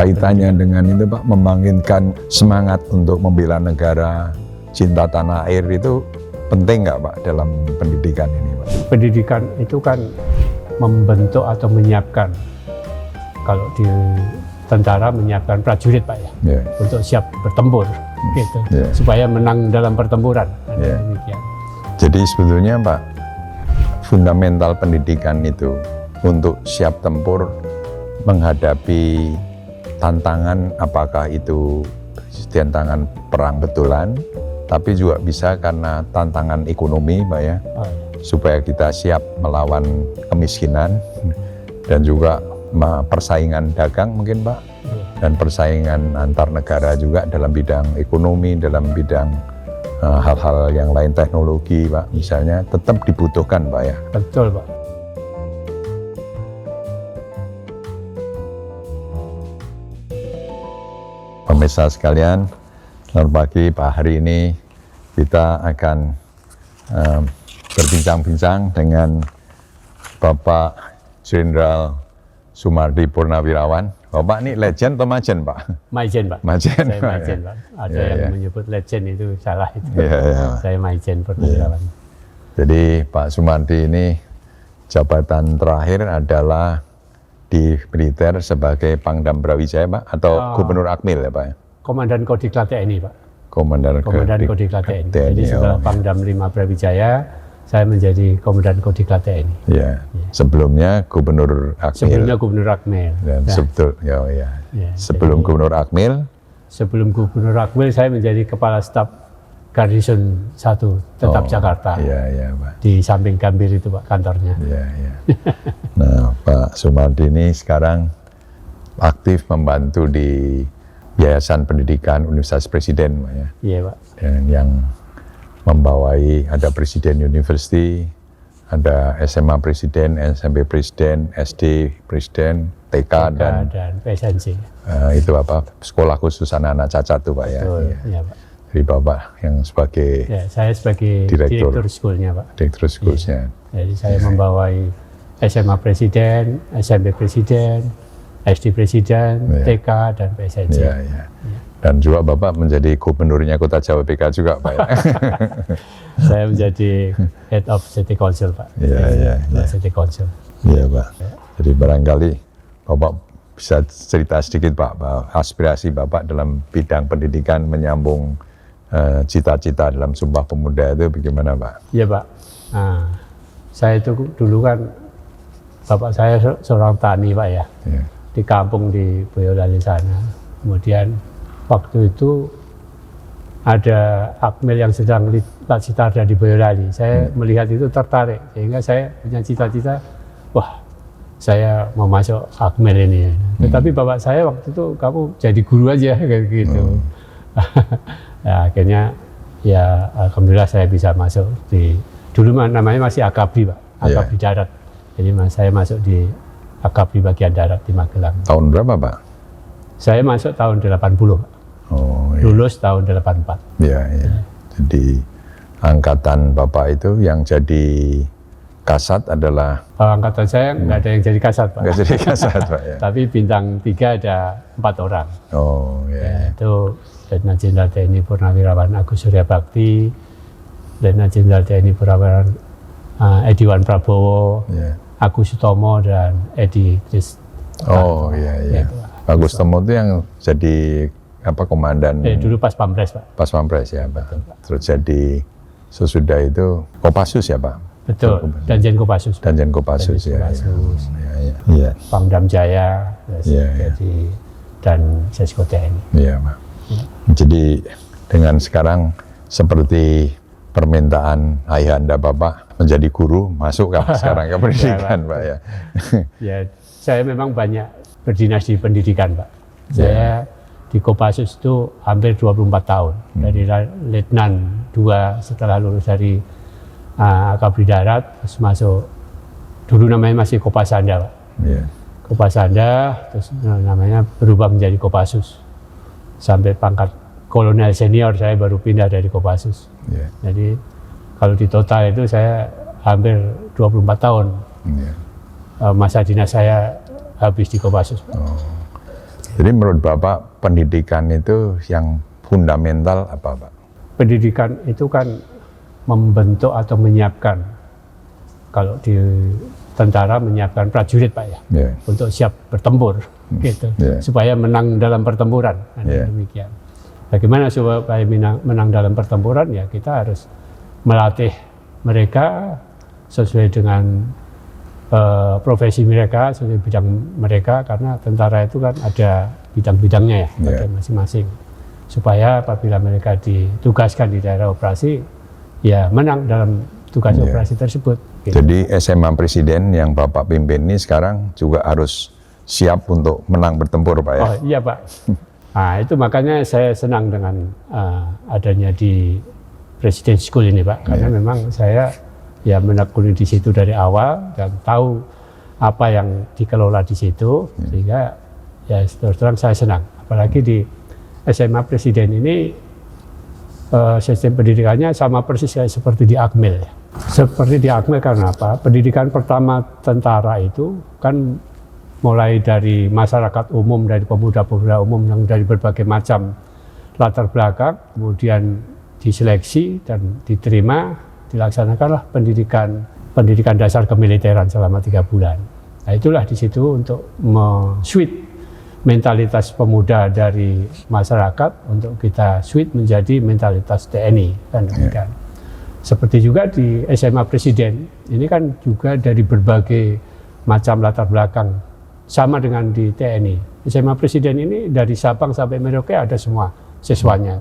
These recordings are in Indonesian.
kaitannya dengan itu Pak, membangkitkan semangat untuk membela negara, cinta tanah air itu penting nggak Pak dalam pendidikan ini Pak? Pendidikan itu kan membentuk atau menyiapkan, kalau di tentara menyiapkan prajurit Pak ya, untuk siap bertempur gitu, supaya menang dalam pertempuran. Demikian. Jadi sebetulnya Pak, fundamental pendidikan itu untuk siap tempur menghadapi tantangan, apakah itu tantangan perang betulan, tapi juga bisa karena tantangan ekonomi Pak ya, supaya kita siap melawan kemiskinan dan juga persaingan dagang mungkin Pak, dan persaingan antar negara juga dalam bidang ekonomi, dalam bidang hal-hal yang lain, teknologi Pak misalnya, tetap dibutuhkan Pak ya. Betul Pak. Pemirsa sekalian, selamat pagi. Pak, hari ini kita akan berbincang-bincang dengan Bapak Jenderal Sumardi Purnawirawan. Bapak ini legend atau majen Pak? Majen Pak. Majen. Saya majen Pak. Ada yang menyebut legend itu salah itu. Saya majen Purnawirawan. Jadi Pak Sumardi ini jabatan terakhir adalah di militer sebagai Pangdam Brawijaya Pak, atau Gubernur Akmil ya Pak? Komandan Kodiklat TNI Pak. Komandan Kodiklat TNI. Jadi setelah Pangdam 5 Brawijaya, saya menjadi Komandan Kodiklat TNI. Ya. Sebelumnya Gubernur Akmil. Sebelumnya Gubernur Akmil. Dan sebelum Gubernur Akmil. Sebelum Gubernur Akmil, saya menjadi Kepala Staf Garnison 1 tetap Jakarta. Iya Pak. Di samping Gambir itu Pak kantornya. Iya. Nah Pak Sumardi ini sekarang aktif membantu di Yayasan Pendidikan Universitas Presiden Pak ya. Iya Pak. Dan yang membawai ada Presiden University, ada SMA Presiden, SMP Presiden, SD Presiden, TK dan PSNC. Itu apa? Sekolah khusus anak-anak cacat tuh Pak ya. Iya Pak. Jadi Bapak yang sebagai saya sebagai direktur schoolnya Pak. Direktur schoolnya. Jadi saya membawai SMA Presiden, SMP Presiden, SD Presiden, TK dan PSNC. Dan juga Bapak menjadi gubernurnya Kota Jawa BK juga Pak ya. Saya menjadi Head of City Council Pak. City Council. Iya Pak. Jadi barangkali Bapak bisa cerita sedikit Pak, aspirasi Bapak dalam bidang pendidikan menyambung cita-cita dalam Sumpah Pemuda itu bagaimana Pak? Iya Pak. Nah, saya itu dulu kan, bapak saya seorang tani Pak ya, di kampung di Boyolali sana. Kemudian waktu itu ada Akmil yang sedang Latsitarda di Boyolali. Saya melihat itu tertarik, sehingga saya punya cita-cita, wah saya mau masuk Akmil ini. Tetapi bapak saya waktu itu, kamu jadi guru aja kayak gitu. Ya, akhirnya ya alhamdulillah saya bisa masuk di, dulu namanya masih Akabri Pak, Akabri Darat. Jadi saya masuk di Akabri bagian darat di Magelang. Tahun berapa Pak? Saya masuk tahun 80 Pak. Lulus tahun 84. Iya. Jadi angkatan Bapak itu yang jadi Kasat adalah? Angkatan saya nggak ada yang jadi Kasat Pak. Nggak jadi Kasat Pak ya. Tapi bintang 3 ada 4 orang. Itu Letnan Jenderal TNI Purnawirawan Agus Surya Bakti, Letnan Jenderal TNI Purnawirawan Ediwan Prabowo, Agus Sutomo dan Edi Kris. Agus Sutomo itu yang jadi apa, komandan? Dulu pas Pampres Pak. Pas Pampres ya Pak. Terus jadi sesudah itu Kopassus ya Pak. Betul. Danjen Kopassus. Danjen Kopassus ya. Pangdam Jaya. Jadi dan Sesko TNI. Iya Pak. Jadi dengan sekarang seperti permintaan ayahanda Bapak menjadi guru, masuk kan sekarang ke pendidikan Pak ya. Ya, saya memang banyak berdinas di pendidikan Pak. Saya di Kopassus itu hampir 24 tahun. Dari Letnan 2 setelah lulus dari Akabri Darat, terus masuk, dulu namanya masih Kopasanda Pak. Kopasanda, terus namanya berubah menjadi Kopassus. Sampai pangkat kolonel senior saya baru pindah dari Kopassus. Jadi kalau di total itu saya hampir 24 tahun. Masa dinas saya habis di Kopassus. Jadi menurut Bapak pendidikan itu yang fundamental apa Pak? Pendidikan itu kan membentuk atau menyiapkan, kalau di tentara menyiapkan prajurit Pak ya, untuk siap bertempur gitu, supaya menang dalam pertempuran. Demikian. Bagaimana supaya menang dalam pertempuran? Ya kita harus melatih mereka sesuai dengan profesi mereka, sesuai bidang mereka, karena tentara itu kan ada bidang-bidangnya ya, ada masing-masing. Supaya apabila mereka ditugaskan di daerah operasi, ya menang dalam tugas operasi tersebut. Gitu. Jadi SMA Presiden yang Bapak pimpin ini sekarang juga harus siap untuk menang bertempur Pak ya? Oh iya Pak. Nah itu makanya saya senang dengan adanya di Presiden School ini Pak, karena memang saya ya menekuni di situ dari awal dan tahu apa yang dikelola di situ, sehingga ya terus terang saya senang. Apalagi di SMA Presiden ini sistem pendidikannya sama persis kayak seperti di Akmil. Seperti di Akmil karena apa? Pendidikan pertama tentara itu kan mulai dari masyarakat umum, dari pemuda-pemuda umum yang dari berbagai macam latar belakang, kemudian diseleksi dan diterima, dilaksanakanlah pendidikan dasar kemiliteran selama 3 bulan. Nah itulah di situ untuk men-switch mentalitas pemuda dari masyarakat untuk kita switch menjadi mentalitas TNI kan demikian. Seperti juga di SMA Presiden ini kan juga dari berbagai macam latar belakang, sama dengan di TNI. SMA Presiden ini dari Sabang sampai Merauke ada semua siswanya,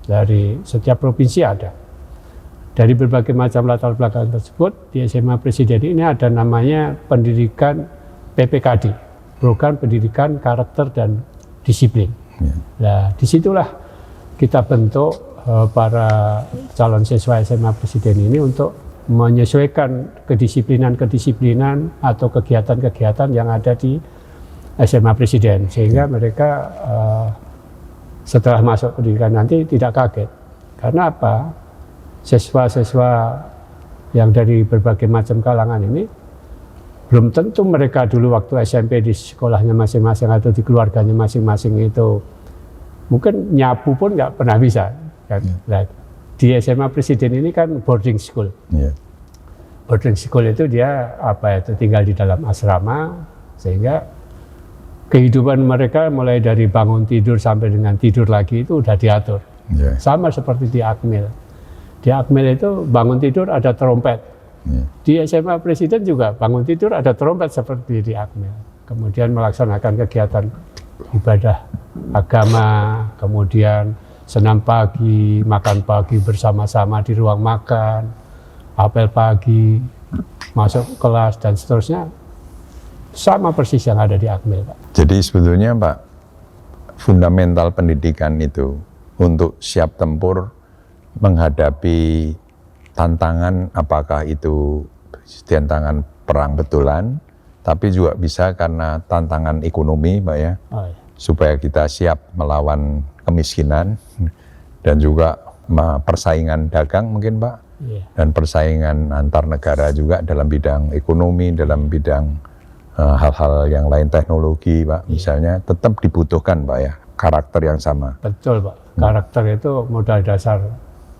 dari setiap provinsi ada. Dari berbagai macam latar belakang tersebut di SMA Presiden ini ada namanya pendidikan PPKD. Program Pendidikan Karakter dan Disiplin. Nah, disitulah kita bentuk para calon siswa SMA Presiden ini untuk menyesuaikan kedisiplinan atau kegiatan-kegiatan yang ada di SMA Presiden, sehingga mereka setelah masuk pendidikan nanti tidak kaget. Karena apa? Siswa-siswa yang dari berbagai macam kalangan ini belum tentu mereka dulu waktu SMP di sekolahnya masing-masing atau di keluarganya masing-masing itu mungkin nyapu pun nggak pernah bisa. Kan? Nah, di SMA Presiden ini kan boarding school. Boarding school itu dia tinggal di dalam asrama, sehingga kehidupan mereka mulai dari bangun tidur sampai dengan tidur lagi itu udah diatur. Sama seperti di Akmil. Di Akmil itu bangun tidur ada trompet. Di SMA Presiden juga bangun tidur ada trompet seperti di Akmil. Kemudian melaksanakan kegiatan ibadah agama, kemudian senam pagi, makan pagi bersama-sama di ruang makan, apel pagi, masuk kelas dan seterusnya, sama persis yang ada di Akmil Pak. Jadi sebetulnya Pak, fundamental pendidikan itu untuk siap tempur menghadapi tantangan, apakah itu tantangan perang betulan, tapi juga bisa karena tantangan ekonomi Pak ya, supaya kita siap melawan kemiskinan dan juga persaingan dagang mungkin Pak, dan persaingan antar negara juga dalam bidang ekonomi, dalam bidang hal-hal yang lain, teknologi Pak, misalnya tetap dibutuhkan Pak ya, karakter yang sama. Betul Pak, karakter itu modal dasar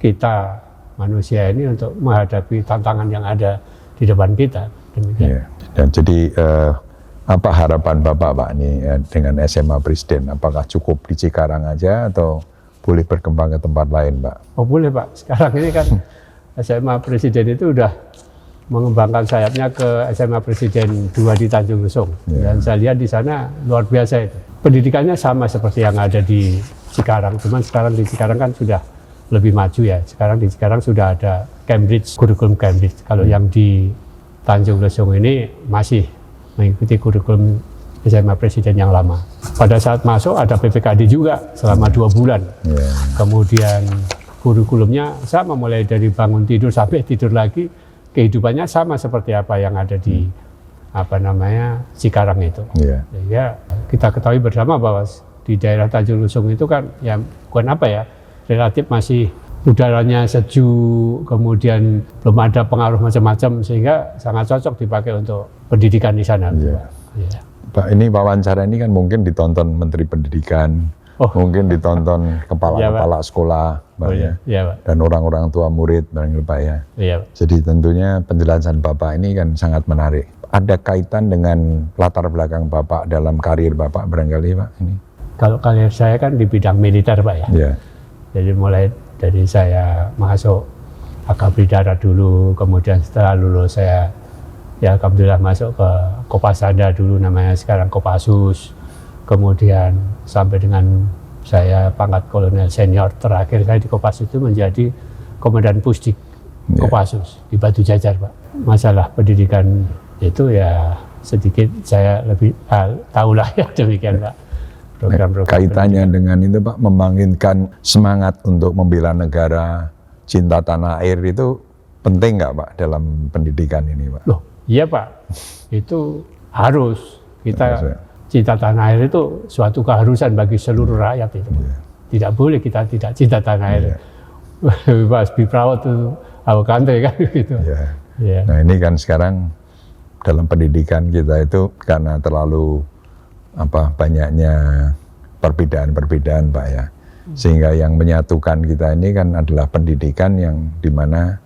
kita manusia ini untuk menghadapi tantangan yang ada di depan kita. Demikian. Dan jadi apa harapan Bapak Pak nih dengan SMA Presiden? Apakah cukup di Cikarang aja atau boleh berkembang ke tempat lain Pak? Oh boleh Pak, sekarang ini kan SMA Presiden itu udah mengembangkan sayapnya ke SMA Presiden 2 di Tanjung Lesung. Dan saya lihat di sana luar biasa itu. Pendidikannya sama seperti yang ada di Cikarang, cuman sekarang di Cikarang kan sudah lebih maju ya. Sekarang di Cikarang sudah ada Cambridge, kurikulum Cambridge. Kalau yang di Tanjung Lesung ini masih mengikuti kurikulum SMA Presiden yang lama. Pada saat masuk ada PPKD juga selama 2 bulan. Kemudian kurikulumnya sama, mulai dari bangun tidur sampai tidur lagi, kehidupannya sama seperti apa yang ada di Cikarang itu. Ya kita ketahui bersama bahwa di daerah Tanjung Lesung itu kan ya bukan relatif masih udaranya sejuk, kemudian belum ada pengaruh macam-macam, sehingga sangat cocok dipakai untuk pendidikan di sana. Pak, ini wawancara ini kan mungkin ditonton Menteri Pendidikan, mungkin ditonton kepala-kepala sekolah, Pak, Pak. Dan orang-orang tua murid, barangkali Pak ya. Iya, Pak. Jadi tentunya penjelasan Bapak ini kan sangat menarik. Ada kaitan dengan latar belakang Bapak dalam karir Bapak barangkali Pak ini? Kalau karir saya kan di bidang militer Pak ya. Iya. Jadi mulai dari saya masuk Akabri Darat dulu, kemudian setelah lulus saya ya alhamdulillah masuk ke Kopasda dulu namanya, sekarang Kopassus. Kemudian sampai dengan saya pangkat kolonel senior, terakhir saya di Kopassus itu menjadi komandan Pusdik Kopassus di Batu Jajar Pak. Masalah pendidikan itu ya sedikit saya lebih tahulah ya, demikian Pak. Program-program kaitannya dengan itu Pak, membangkitkan semangat untuk membela negara, cinta tanah air itu penting nggak Pak dalam pendidikan ini Pak? Loh, iya Pak, itu harus. Kita cinta tanah air itu suatu keharusan bagi seluruh rakyat itu. Tidak boleh kita tidak cinta tanah air. We must be proud to our country kan gitu. Nah ini kan sekarang dalam pendidikan kita itu karena terlalu banyaknya perbedaan-perbedaan Pak ya. Sehingga yang menyatukan kita ini kan adalah pendidikan yang dimana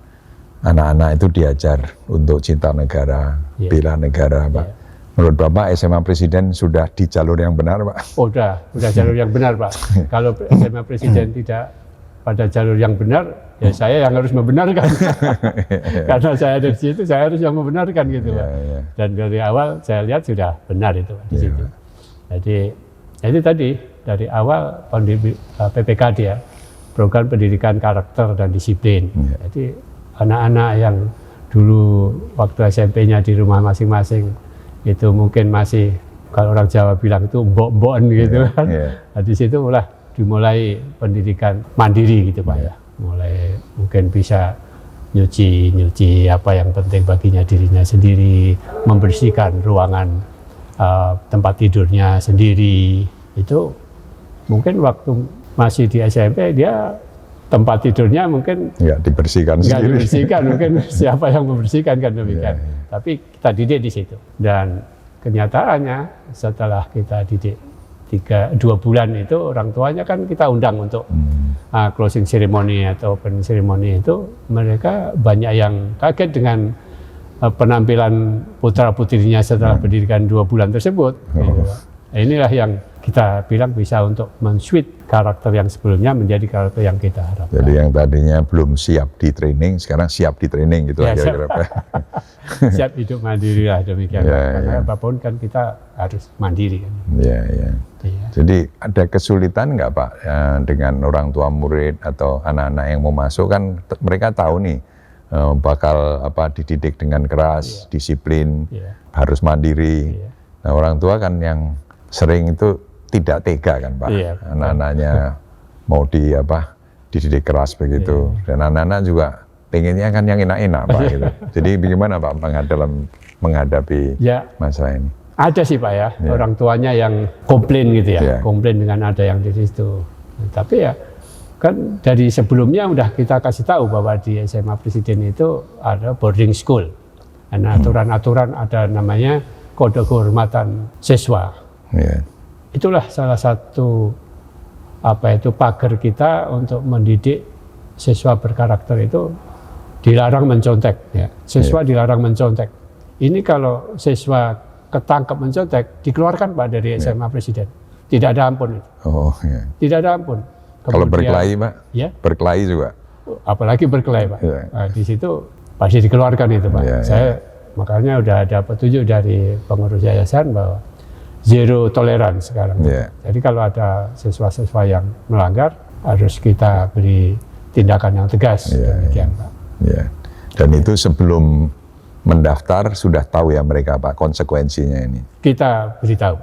anak-anak itu diajar untuk cinta negara, bela negara Pak. Menurut Bapak SMA Presiden sudah di jalur yang benar Pak? Oh, udah jalur yang benar Pak. Kalau SMA Presiden tidak pada jalur yang benar, ya saya yang harus membenarkan. Karena saya ada di situ, saya harus yang membenarkan gitu Pak. Dan dari awal saya lihat sudah benar itu Pak, di situ. Jadi tadi dari awal PPKD ya, program pendidikan karakter dan disiplin. Jadi anak-anak yang dulu waktu SMP-nya di rumah masing-masing itu mungkin masih, kalau orang Jawa bilang itu mbok-mbokan gitu kan. Nah, di situ dimulai pendidikan mandiri gitu Pak ya. Mulai mungkin bisa nyuci apa yang penting baginya dirinya sendiri, membersihkan ruangan tempat tidurnya sendiri. Itu mungkin waktu masih di SMP dia tempat tidurnya mungkin dibersihkan nggak sendiri. Dibersihkan, mungkin siapa yang membersihkan kan demikian. Tapi kita didik di situ. Dan kenyataannya setelah kita didik 2 bulan itu, orang tuanya kan kita undang untuk closing ceremony atau open ceremony itu, mereka banyak yang kaget dengan penampilan putra-putrinya setelah pendidikan 2 bulan tersebut. Gitu. Inilah yang kita bilang bisa untuk men-switch karakter yang sebelumnya menjadi karakter yang kita harapkan. Jadi yang tadinya belum siap di training, sekarang siap di training gitu aja kira-kira. Siap hidup mandiri lah demikian. Karena apapun kan kita harus mandiri kan. Jadi ada kesulitan nggak Pak dengan orang tua murid atau anak-anak yang mau masuk, kan mereka tahu nih bakal dididik dengan keras, disiplin, harus mandiri. Nah orang tua kan yang sering itu tidak tega kan Pak, anak-anaknya mau dididik keras begitu, dan anak-anak juga pengennya kan yang enak-enak Pak gitu. Jadi bagaimana Pak dalam menghadapi masalah ini? Ada sih Pak ya, orang tuanya yang komplain gitu ya, komplain dengan ada yang di situ. Tapi ya kan dari sebelumnya udah kita kasih tahu bahwa di SMA Presiden itu ada boarding school, ada aturan-aturan, ada namanya kode kehormatan siswa. Itulah salah satu pagar kita untuk mendidik siswa berkarakter itu, dilarang mencontek. Siswa dilarang mencontek. Ini kalau siswa ketangkep mencontek, dikeluarkan Pak dari SMA Presiden. Tidak ada ampun. Tidak ada ampun. Kalau berkelahi Pak? Berkelahi juga? Apalagi berkelahi Pak. Nah, di situ pasti dikeluarkan itu Pak. Saya makanya udah ada petunjuk dari pengurus yayasan bahwa zero tolerance sekarang. Jadi kalau ada siswa-siswa yang melanggar, harus kita beri tindakan yang tegas. Demikian Pak. Dan itu sebelum mendaftar sudah tahu ya mereka Pak konsekuensinya ini? Kita beritahu.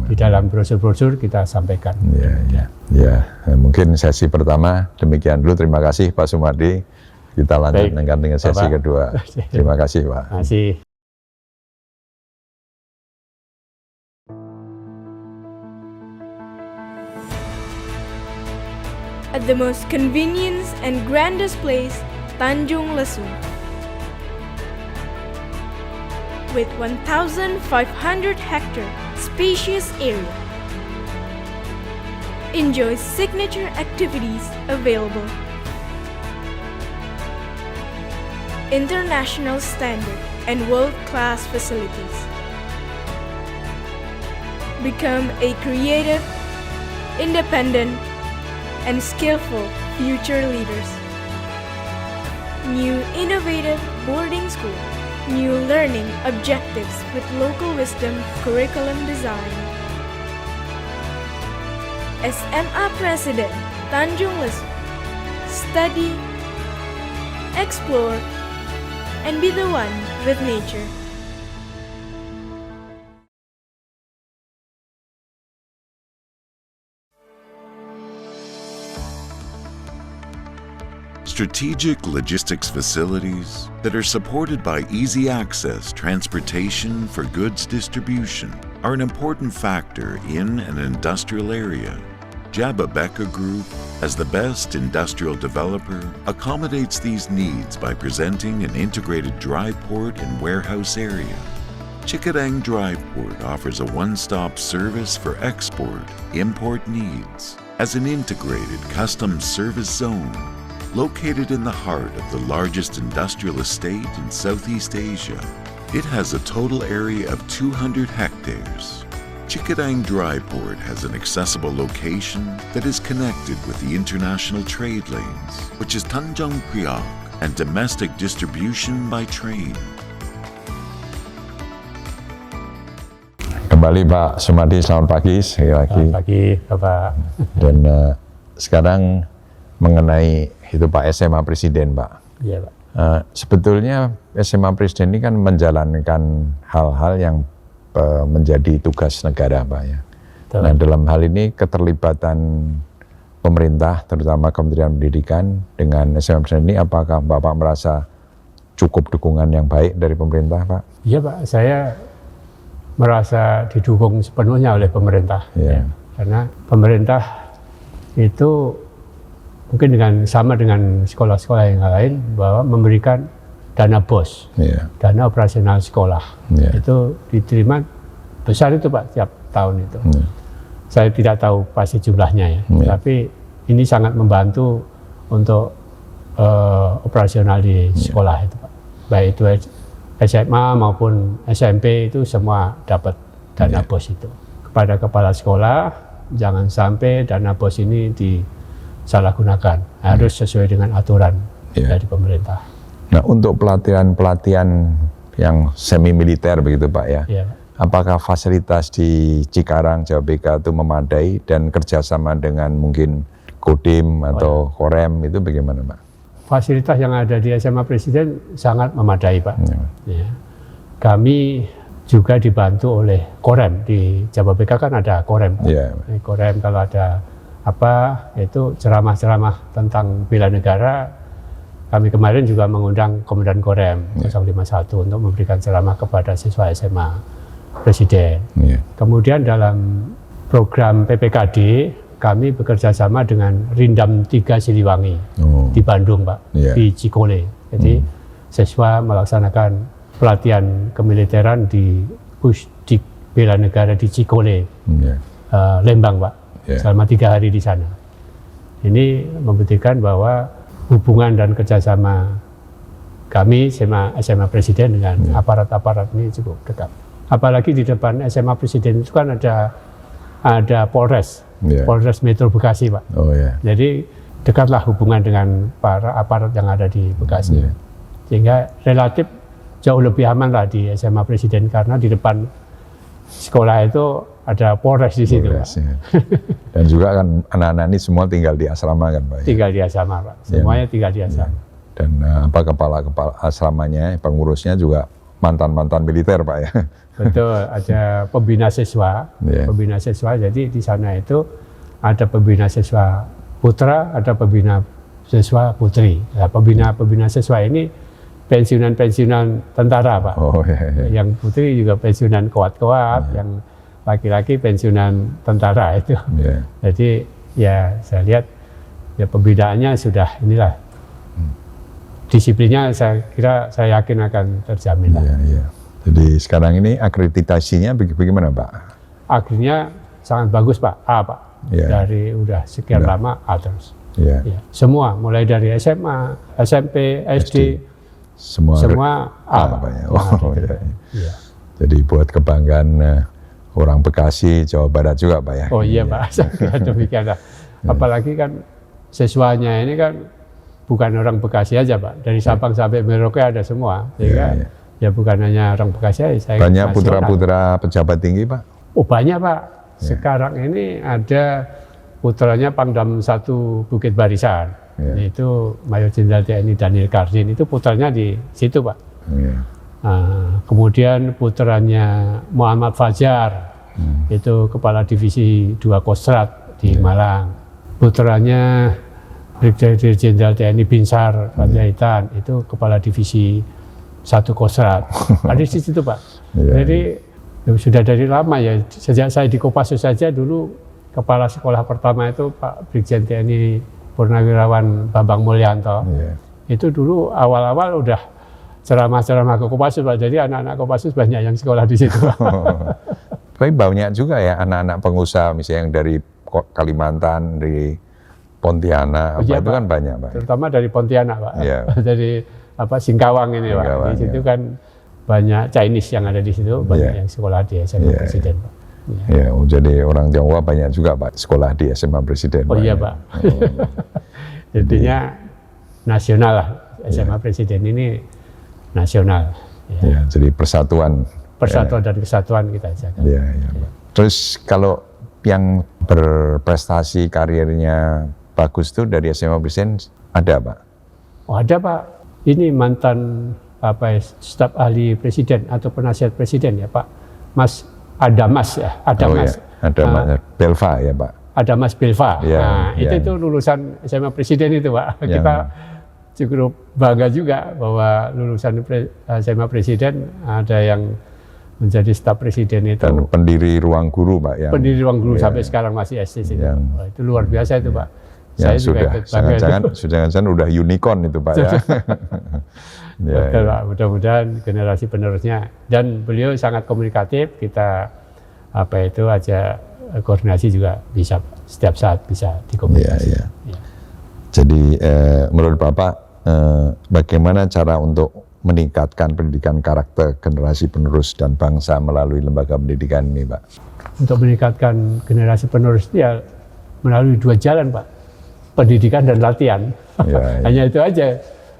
Di dalam brosur-brosur kita sampaikan. Mungkin sesi pertama demikian dulu. Terima kasih Pak Sumardi. Kita lanjutkan dengan sesi kedua. Terima kasih Pak. Terima kasih. At the most convenient and grandest place, Tanjung Lesung. with 1,500 hectare spacious area. Enjoy signature activities available. International standard and world-class facilities. Become a creative, independent, and skillful future leaders. New innovative boarding school. New learning objectives with local wisdom curriculum design. SMA President Tanjung Lesung. Study, explore, and be the one with nature. Strategic logistics facilities that are supported by easy access transportation for goods distribution are an important factor in an industrial area. Jababeka Group, as the best industrial developer, accommodates these needs by presenting an integrated dry port and warehouse area. Cikadang Dry Port offers a one-stop service for export, import needs as an integrated customs service zone located in the heart of the largest industrial estate in Southeast Asia. It has a total area of 200 hectares. Cikadang Dry Port has an accessible location that is connected with the international trade lanes, which is Tanjung Priok, and domestic distribution by train. Kembali Pak Sumadi, selamat pagi sekali lagi. Selamat pagi, Bapak. Dan sekarang mengenai itu Pak SMA Presiden Pak. Iya, Pak. Sebetulnya SMA Presiden ini kan menjalankan hal-hal yang menjadi tugas negara Pak ya. Betul. Nah dalam hal ini keterlibatan pemerintah terutama Kementerian Pendidikan dengan SMA Presiden ini, apakah Bapak merasa cukup dukungan yang baik dari pemerintah Pak? Iya Pak, saya merasa didukung sepenuhnya oleh pemerintah. Ya. Karena pemerintah itu mungkin sama dengan sekolah-sekolah yang lain bahwa memberikan dana BOS, dana operasional sekolah. Itu diterima besar itu Pak tiap tahun itu. Saya tidak tahu pasti jumlahnya ya, tapi ini sangat membantu untuk operasional di sekolah itu Pak. Baik itu SMA maupun SMP itu semua dapat dana BOS itu. Kepada kepala sekolah, jangan sampai dana BOS ini disalahgunakan, harus sesuai dengan aturan dari pemerintah. Nah untuk pelatihan-pelatihan yang semi militer begitu Pak ya, apakah fasilitas di Cikarang, Jababeka itu memadai dan kerjasama dengan mungkin Kodim atau Korem itu bagaimana Pak? Fasilitas yang ada di SMA Presiden sangat memadai Pak. Ya. Kami juga dibantu oleh Korem, di Jababeka kan ada Korem Pak. Korem kalau ada apa itu ceramah-ceramah tentang bela negara. Kami kemarin juga mengundang Komandan Korem 051 untuk memberikan ceramah kepada siswa SMA Presiden. Kemudian dalam program PPKD kami bekerja sama dengan Rindam 3 Siliwangi di Bandung Pak, di Cikole. Jadi siswa melaksanakan pelatihan kemiliteran di Pusdik Bela Negara di Cikole, Lembang Pak, selama 3 hari di sana. Ini membuktikan bahwa hubungan dan kerjasama kami SMA Presiden dengan aparat-aparat ini cukup dekat. Apalagi di depan SMA Presiden itu kan ada Polres, Polres Metro Bekasi Pak. Jadi dekatlah hubungan dengan para aparat yang ada di Bekasi. Sehingga relatif jauh lebih aman lah di SMA Presiden karena di depan sekolah itu ada Polres di situ Pak. Dan juga kan anak-anak ini semua tinggal di asrama kan Pak? Tinggal di asrama Pak, semuanya tinggal di asrama. Dan kepala asramanya, pengurusnya juga mantan-mantan militer Pak ya? Betul, ada pembina siswa, pembina siswa, jadi di sana itu ada pembina siswa putra, ada pembina siswa putri. Nah, pembina siswa ini pensiunan tentara Pak. Yang putri juga pensiunan koat-koat, yang laki-laki pensiunan tentara itu. Jadi ya saya lihat ya pembedaannya sudah inilah disiplinnya saya kira saya yakin akan terjamin lah. Jadi sekarang ini akreditasinya bagaimana Pak? Akhirnya sangat bagus Pak, A Pak. Ya. Dari udah sekian lama A terus. Ya. Ya. Semua, mulai dari SMA, SMP, SD, Semua A Pak. Pak, ya. Yang ada Oh, itu. ya. Iya. Jadi buat kebanggaan orang Bekasi, Jawa Barat juga Pak ya? Oh iya Pak, saya demikian lah. Apalagi kan siswanya ini kan bukan orang Bekasi aja Pak, dari Sabang sampai Merauke ada semua. Sehingga ya bukan hanya orang Bekasi aja. Saya Banyak nasional. putra-putra pejabat tinggi Pak? Oh banyak Pak. Sekarang ini ada putranya Pangdam 1 Bukit Barisan. Itu Mayor Jenderal TNI Daniel Kardin, itu putranya di situ Pak. Ya. Kemudian putranya Muhammad Fajar, itu Kepala Divisi 2 Kostrad di Malang. Putranya Brigadier Jenderal TNI Binsar Panjaitan, itu Kepala Divisi 1 Kostrad. Ada di situ Pak. Jadi sudah dari lama ya, sejak saya di Kopassus saja dulu kepala sekolah pertama itu Pak Brigjen TNI Purnawirawan Bambang Mulyanto. Itu dulu awal-awal udah ceramah-ceramah ke Kopassus Pak. Jadi anak-anak Kopassus banyak yang sekolah di situ. Tapi banyak juga ya anak-anak pengusaha misalnya yang dari Kalimantan, dari Pontianak, Iya, itu Pak. kan banyak Pak. Terutama dari Pontianak Pak. Iya. Dari Singkawang ini Pak. Singkawang, Di situ iya. kan banyak Chinese yang ada di situ, banyak Iya. yang sekolah di SMA Iya, Presiden Pak. Ya, jadi orang Tionghoa banyak juga Pak sekolah di SMA Presiden. Oh iya ya. Pak. Jadinya nasional lah, SMA Presiden ini nasional. Ya, jadi persatuan. Persatuan dan kesatuan kita jaga. Iya, iya Pak. Terus kalau yang berprestasi karirnya bagus tuh dari SMA Presiden ada Pak? Oh ada Pak. Ini mantan staf ahli presiden atau penasihat presiden ya Pak. Mas Adamas ya. Adamas. Oh, ya. Ada Mas Belva ya Pak? Adamas Belva. Ya, Nah ya. itu lulusan SMA Presiden itu Pak. Yang- Kita cukup bangga juga bahwa lulusan SMA Presiden ada yang menjadi staf presiden itu. Dan pendiri ruang guru Pak yang Pendiri ruang guru ya, sampai sekarang masih eksis itu. Yang- Wah, itu luar biasa itu Pak. yang sudah ikut bangga itu. jangan-jangan udah unicorn itu Pak ya. Ya, Betul ya. Pak, mudah-mudahan generasi penerusnya. Dan beliau sangat komunikatif, kita aja koordinasi juga bisa setiap saat bisa dikomunikasi. Iya, iya. Jadi menurut Bapak bagaimana cara untuk meningkatkan pendidikan karakter generasi penerus dan bangsa melalui lembaga pendidikan ini Pak? Untuk meningkatkan generasi penerus itu ya melalui 2 jalan Pak, pendidikan dan latihan. Ya, ya. Hanya itu aja,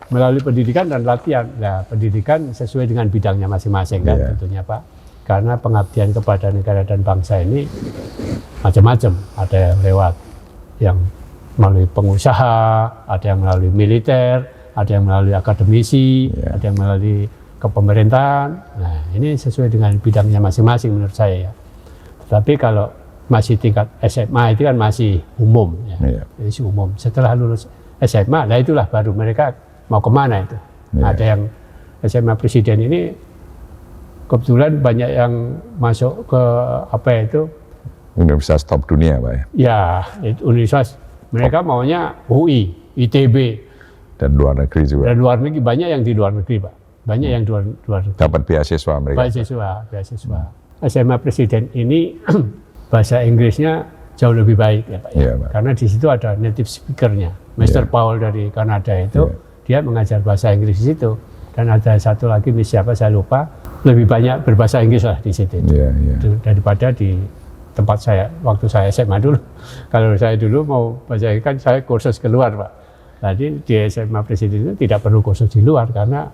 melalui pendidikan dan latihan. Nah, pendidikan sesuai dengan bidangnya masing-masing kan Ya. tentunya Pak. Karena pengabdian kepada negara dan bangsa ini macam-macam. Ada yang lewat yang melalui pengusaha, ada yang melalui militer, ada yang melalui akademisi, ada yang melalui kepemerintahan. Nah, ini sesuai dengan bidangnya masing-masing menurut saya ya. Tapi kalau masih tingkat SMA itu kan masih umum ya. Iya. Masih umum. Setelah lulus SMA, nah itulah baru mereka mau kemana itu. Iya. Ada yang SMA Presiden ini kebetulan banyak yang masuk ke Universitas top dunia Pak ya? ya universitas. Mereka maunya UI, ITB, Dan luar negeri juga. dan luar negeri. Banyak yang di luar negeri Pak. Banyak yang di luar negeri. Dapat beasiswa mereka. Beasiswa. SMA Presiden ini bahasa Inggrisnya jauh lebih baik ya Pak. Iya, Pak. Karena di situ ada native speaker-nya. Mr. Paul dari Kanada itu, dia mengajar bahasa Inggris di situ. Dan ada satu lagi, Miss siapa saya lupa, lebih banyak berbahasa Inggris lah di situ. Iya, iya. Daripada di tempat saya, waktu saya SMA dulu. Kalau saya dulu mau bahasa Inggris kan saya kursus keluar Pak. Tadi di SMA Presiden itu tidak perlu kursus di luar karena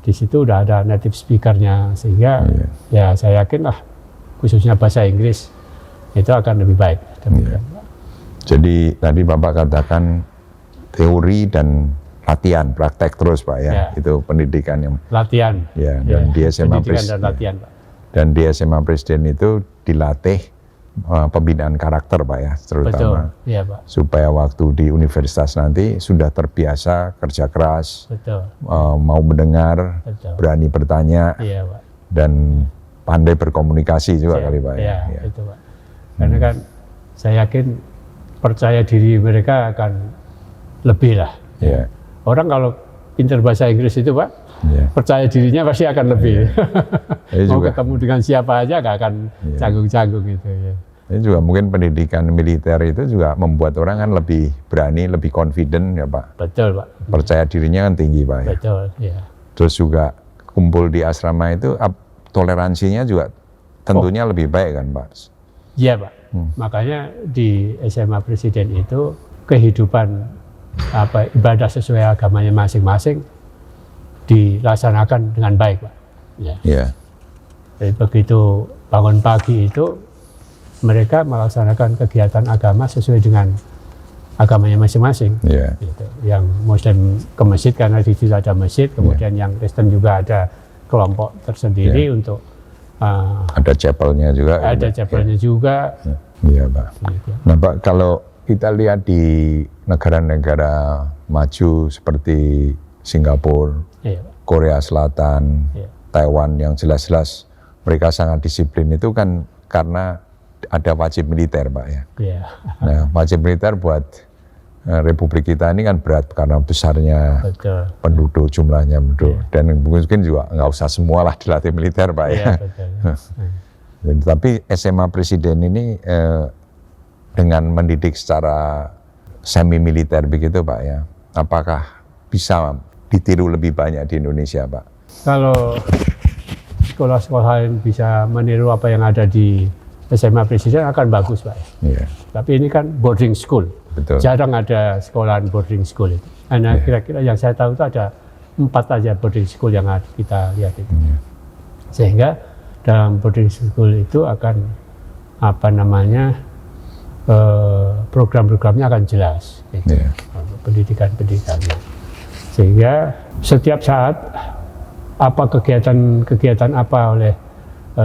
di situ udah ada native speaker-nya. Sehingga ya saya yakin lah khususnya bahasa Inggris itu akan lebih baik. Demikian, Pak. Jadi tadi Bapak katakan teori dan latihan, praktek terus Pak ya. Ya. Itu pendidikan yang Latihan. ya, dan di SMA pendidikan dan Presiden. latihan Pak. Dan di SMA Presiden itu dilatih pembinaan karakter Pak ya, Betul, terutama iya Pak. supaya waktu di universitas nanti sudah terbiasa kerja keras, Betul, mau mendengar, betul. berani bertanya, Iya Pak. dan pandai berkomunikasi juga kali Pak ya. Iya, Ya. itu Pak. Karena kan saya yakin percaya diri mereka akan lebih lah. Ya. Orang kalau pintar bahasa Inggris itu Pak, Iya. percaya dirinya pasti akan lebih. Ini Mau juga, ketemu dengan siapa aja nggak akan canggung-canggung gitu ya. ini juga mungkin pendidikan militer itu juga membuat orang kan lebih berani, lebih confident ya Pak. Betul Pak. Percaya dirinya kan tinggi Pak ya. Betul ya. Terus juga kumpul di asrama itu toleransinya juga tentunya lebih baik kan Pak. Iya Pak. Makanya di SMA Presiden itu kehidupan ibadah sesuai agamanya masing-masing dilaksanakan dengan baik Pak. Ya. Iya. Jadi begitu bangun pagi itu mereka melaksanakan kegiatan agama sesuai dengan agamanya masing-masing. Iya. Gitu. Yang Muslim ke masjid karena di situ ada masjid, kemudian yang Kristen juga ada kelompok tersendiri untuk ada chapelnya juga. ada chapelnya juga. Iya Pak. Gitu. Nah Pak, kalau kita lihat di negara-negara maju seperti Singapura, Iya, Pak. Korea Selatan, Iya. Taiwan yang jelas-jelas mereka sangat disiplin itu kan karena ada wajib militer Pak ya. Iya. Nah wajib militer buat Republik kita ini kan berat karena besarnya Betul. penduduk jumlahnya dan mungkin juga nggak usah semua lah dilatih militer Pak ya. Iya, betul. Tapi SMA Presiden ini dengan mendidik secara semi militer begitu Pak ya, apakah bisa ditiru lebih banyak di Indonesia Pak? Kalau sekolah-sekolah yang bisa meniru apa yang ada di SMA Presiden akan bagus Pak. Iya. Tapi ini kan boarding school. Betul. Jarang ada sekolahan boarding school itu. Hanya kira-kira yang saya tahu itu ada 4 aja boarding school yang kita lihat itu. Sehingga dalam boarding school itu akan program-programnya akan jelas. Gitu. Iya. Pendidikannya. Sehingga setiap saat apa kegiatan apa oleh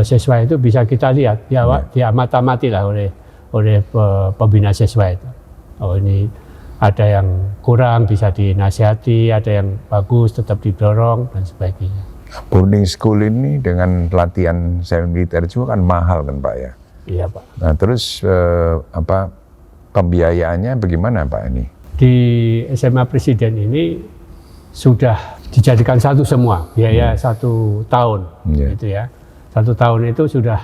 siswa itu bisa kita lihat, diamati lah oleh pembina siswa itu. Oh ini ada yang kurang bisa dinasihati, ada yang bagus tetap didorong dan sebagainya. Boarding school ini dengan latihan semi militer juga kan mahal kan Pak ya? Iya Pak. Nah terus pembiayaannya bagaimana Pak ini? Di SMA Presiden ini sudah dijadikan satu semua, biaya 1 tahun, gitu ya. 1 tahun itu sudah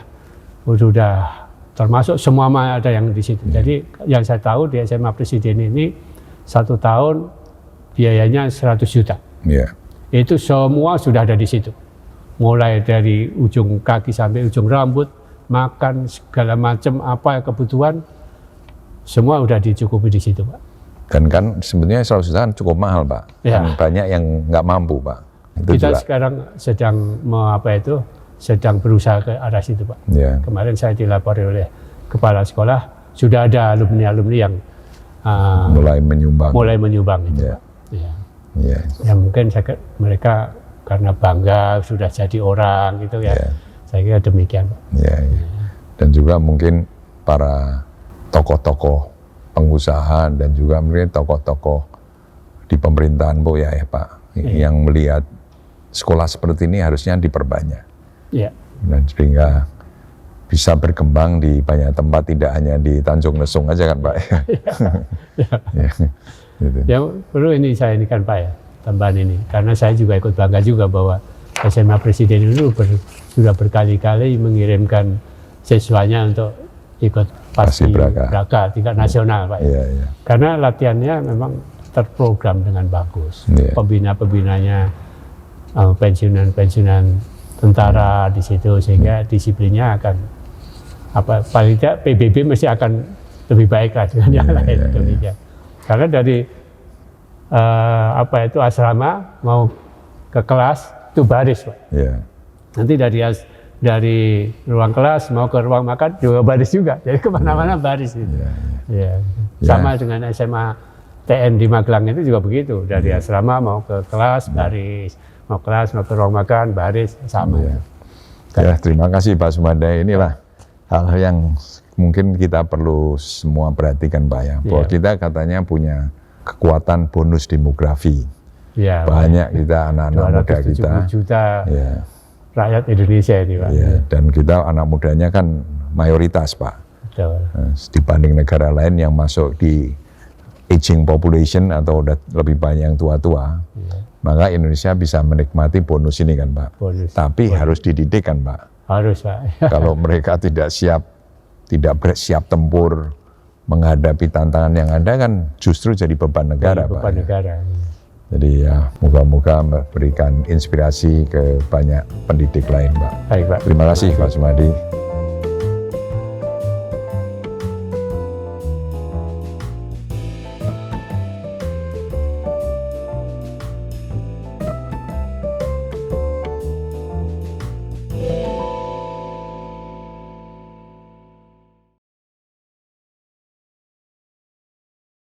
termasuk semua ada yang di situ. Jadi yang saya tahu di SMA Presiden ini 1 tahun biayanya 100 juta. Iya. Itu semua sudah ada di situ. Mulai dari ujung kaki sampai ujung rambut, makan segala macam apa kebutuhan, semua udah dicukupi di situ Pak. Dan kan sebenarnya 100 juta kan cukup mahal Pak. Ya. Dan banyak yang nggak mampu Pak. Itu Kita juga. sekarang sedang berusaha ke arah situ Pak. Ya. Kemarin saya dilapori oleh kepala sekolah, sudah ada alumni-alumni yang Mulai menyumbang. itu Ya. Pak. Ya. Iya. Ya mungkin mereka karena bangga sudah jadi orang gitu ya. Ya. Saya kira demikian Pak. Ya, ya. Dan juga mungkin para tokoh-tokoh pengusaha dan juga mungkin tokoh-tokoh di pemerintahan Bu ya Pak, yang melihat sekolah seperti ini harusnya diperbanyak. Ya. Dan sehingga bisa berkembang di banyak tempat, tidak hanya di Tanjung Lesung aja kan Pak. Ya. Gitu. Ya perlu saya ini kan Pak ya, tambahan ini. Karena saya juga ikut bangga juga bahwa SMA Presiden itu sudah berkali-kali mengirimkan siswanya untuk ikut Paskibraka tingkat nasional Pak. Ya, ya. Karena latihannya memang terprogram dengan bagus. Ya. Pembina-pembinanya pensiunan tentara di situ, sehingga disiplinnya akan paling tidak PBB mesti akan lebih baik lah dengan yang lain. Demikian. Karena dari asrama mau ke kelas itu baris Pak. Ya. Nanti dari ruang kelas mau ke ruang makan juga baris juga. Jadi kemana-mana baris itu. Ya. Sama dengan SMA TN di Magelang itu juga begitu. Dari asrama mau ke kelas baris, mau ke ruang makan baris, sama. Ya, terima kasih Pak Sumandai. Inilah hal yang mungkin kita perlu semua perhatikan Pak ya. Bahwa kita katanya punya kekuatan bonus demografi. Ya, banyak kita anak-anak muda kita. 270 juta ya. Rakyat Indonesia ini Pak. Ya, dan kita anak mudanya kan mayoritas Pak. Betul. Dibanding negara lain yang masuk di aging population atau udah lebih banyak yang tua-tua. maka Indonesia bisa menikmati bonus ini kan Pak. Bonus. Tapi harus dididik kan Pak. Harus Pak. Kalau mereka tidak siap tempur menghadapi tantangan yang ada kan justru jadi beban negara Pak. Beban negara. Jadi ya moga-moga memberikan inspirasi ke banyak pendidik lain Pak. Baik Pak. Terima kasih Pak Sumadi.